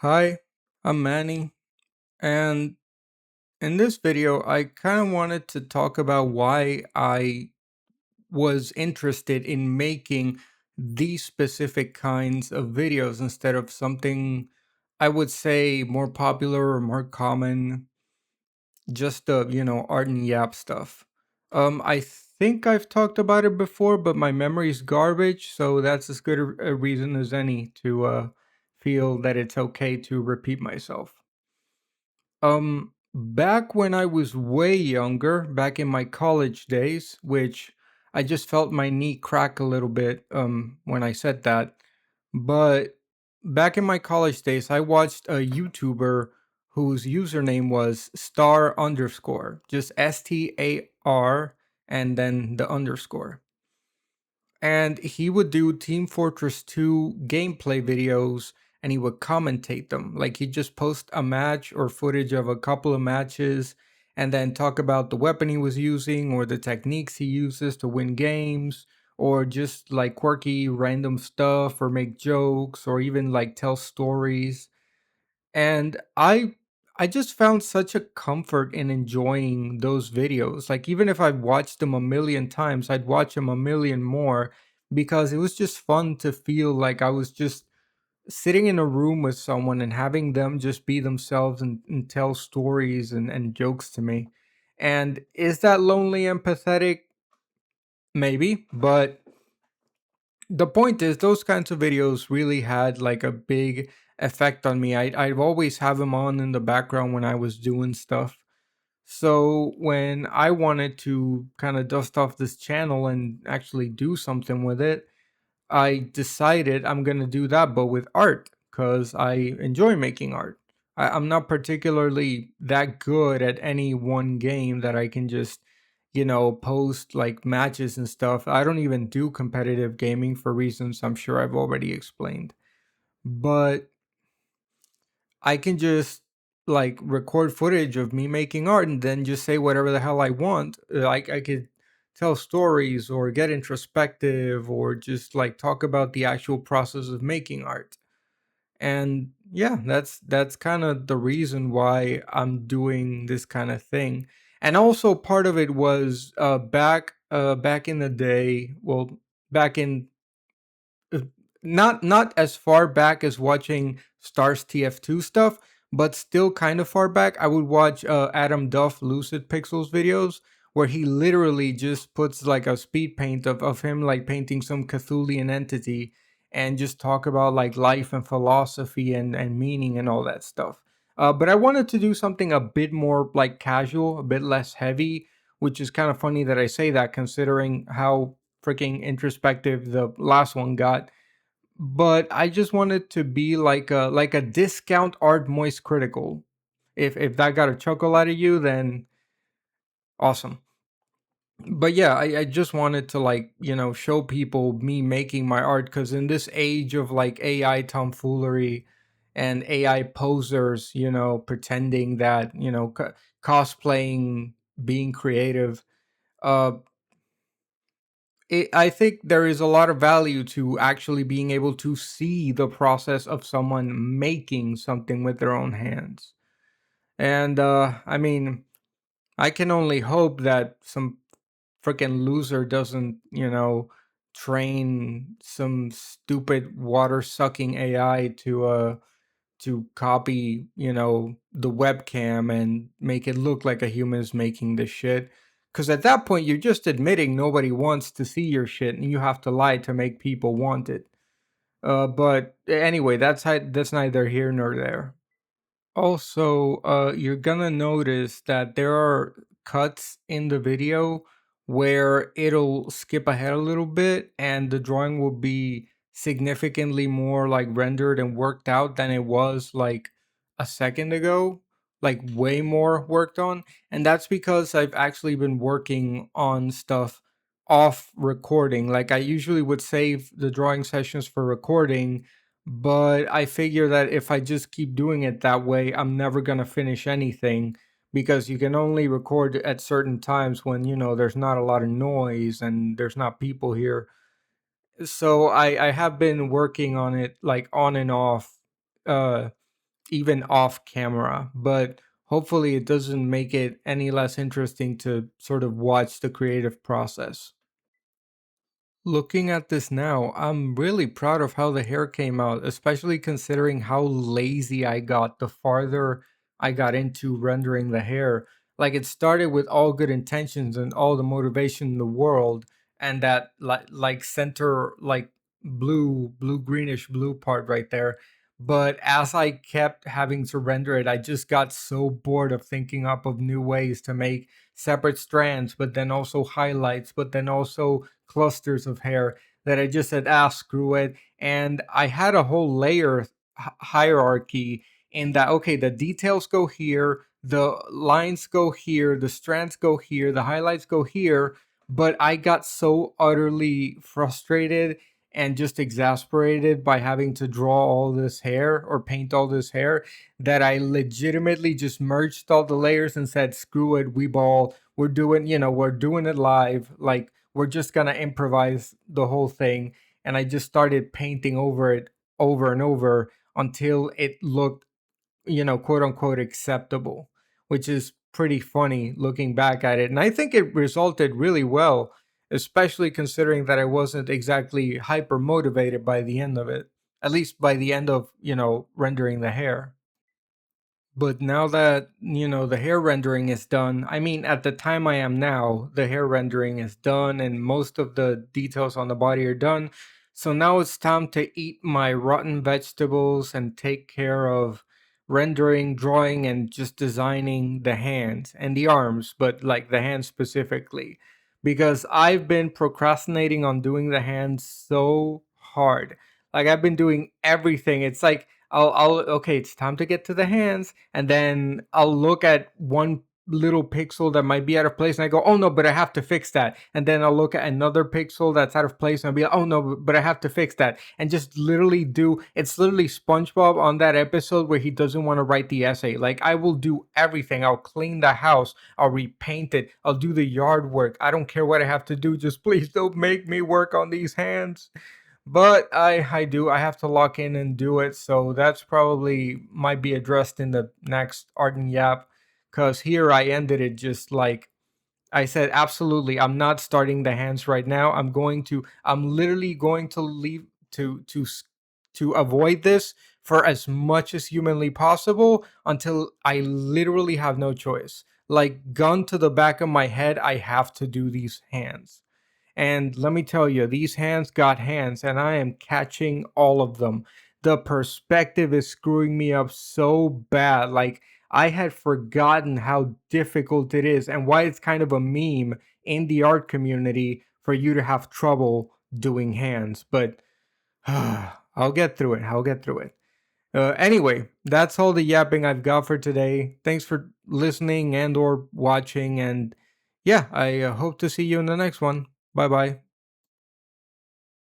Hi, I'm Manny, and in this video, I kind of wanted to talk about why I was interested in making these specific kinds of videos instead of something I would say more popular or more common, just art and yap stuff. I think I've talked about it before, but my memory's garbage, so that's as good a reason as any to feel that it's okay to repeat myself. Back when I was way younger, back in my college days, which I just felt my knee crack a little bit when I said that. But back in my college days, I watched a YouTuber whose username was star underscore, just STAR and then the underscore. And he would do Team Fortress 2 gameplay videos and he would commentate them. Like he'd just post a match or footage of a couple of matches and then talk about the weapon he was using or the techniques he uses to win games or just like quirky random stuff or make jokes or even like tell stories. And I just found such a comfort in enjoying those videos. Like even if I watched them a million times, I'd watch them a million more because it was just fun to feel like I was just sitting in a room with someone and having them just be themselves and tell stories and jokes to me. And is that lonely and pathetic? Maybe, but the point is those kinds of videos really had like a big effect on me. I'd always have them on in the background when I was doing stuff. So when I wanted to kind of dust off this channel and actually do something with it, I decided I'm gonna do that, but with art, because I enjoy making art. I'm not particularly that good at any one game that I can just, post like matches and stuff. I don't even do competitive gaming for reasons I'm sure I've already explained. But I can just like record footage of me making art and then just say whatever the hell I want. Like I could tell stories or get introspective or just like talk about the actual process of making art. And yeah, that's kind of the reason why I'm doing this kind of thing. And also part of it was back in the day, well, back in uh, not as far back as watching Stars TF2 stuff, but still kind of far back. I would watch Adam Duff Lucid Pixels videos where he literally just puts like a speed paint of him like painting some Cthulian entity and just talk about like life and philosophy and meaning and all that stuff. But I wanted to do something a bit more like casual, a bit less heavy, which is kind of funny that I say that considering how freaking introspective the last one got. But I just wanted to be like a discount art moist critical. If that got a chuckle out of you, then awesome. But yeah, I just wanted to like, show people me making my art because in this age of like AI tomfoolery and AI posers, pretending that, cosplaying, being creative, uh I think there is a lot of value to actually being able to see the process of someone making something with their own hands. And I mean, I can only hope that some freaking loser doesn't, train some stupid water sucking AI to copy, the webcam and make it look like a human is making this shit. Because at that point, you're just admitting nobody wants to see your shit, and you have to lie to make people want it. But anyway, that's neither here nor there. Also, you're gonna notice that there are cuts in the video where it'll skip ahead a little bit and the drawing will be significantly more like rendered and worked out than it was like a second ago, like way more worked on. And that's because I've actually been working on stuff off recording. Like I usually would save the drawing sessions for recording, but I figure that if I just keep doing it that way, I'm never going to finish anything because you can only record at certain times when, there's not a lot of noise and there's not people here. So I have been working on it like on and off. Uh, even off camera, but hopefully it doesn't make it any less interesting to sort of watch the creative process. Looking at this now, I'm really proud of how the hair came out, especially considering how lazy I got the farther I got into rendering the hair. Like it started with all good intentions and all the motivation in the world, and that like center like blue greenish blue part right there. But as I kept having to render it, I just got so bored of thinking up of new ways to make separate strands, but then also highlights, but then also clusters of hair, that I just said, ah, screw it. And I had a whole layer hierarchy in that, okay, the details go here, the lines go here, the strands go here, the highlights go here. But I got so utterly frustrated and just exasperated by having to draw all this hair or paint all this hair that I legitimately just merged all the layers and said, screw it, we ball. We're doing, we're doing it live. Like, we're just gonna improvise the whole thing. And I just started painting over it over and over until it looked, quote unquote acceptable, which is pretty funny looking back at it. And I think it resulted really well, especially considering that I wasn't exactly hyper motivated by the end of it, at least by the end of, rendering the hair. But now that, the hair rendering is done, I mean, at the time I am now, the hair rendering is done and most of the details on the body are done. So now it's time to eat my rotten vegetables and take care of rendering, drawing, and just designing the hands and the arms, but like the hands specifically. Because I've been procrastinating on doing the hands so hard. Like I've been doing everything. It's like, okay, it's time to get to the hands, and then I'll look at one little pixel that might be out of place, and I go, oh no, but I have to fix that. And then I'll look at another pixel that's out of place, and I'll be like, oh no, but I have to fix that. And just literally it's literally SpongeBob on that episode where he doesn't want to write the essay. Like, I will do everything. I'll clean the house, I'll repaint it, I'll do the yard work. I don't care what I have to do. Just please don't make me work on these hands. But I have to lock in and do it, so that's probably might be addressed in the next Art and Yap, because here I ended it just like I said, absolutely, I'm not starting the hands right now. I'm literally going to leave to avoid this for as much as humanly possible until I literally have no choice. Like, gun to the back of my head, I have to do these hands. And let me tell you, these hands got hands, and I am catching all of them. The perspective is screwing me up so bad. Like, I had forgotten how difficult it is and why it's kind of a meme in the art community for you to have trouble doing hands. But I'll get through it. I'll get through it. Anyway, that's all the yapping I've got for today. Thanks for listening and or watching, and yeah, I hope to see you in the next one. Bye bye.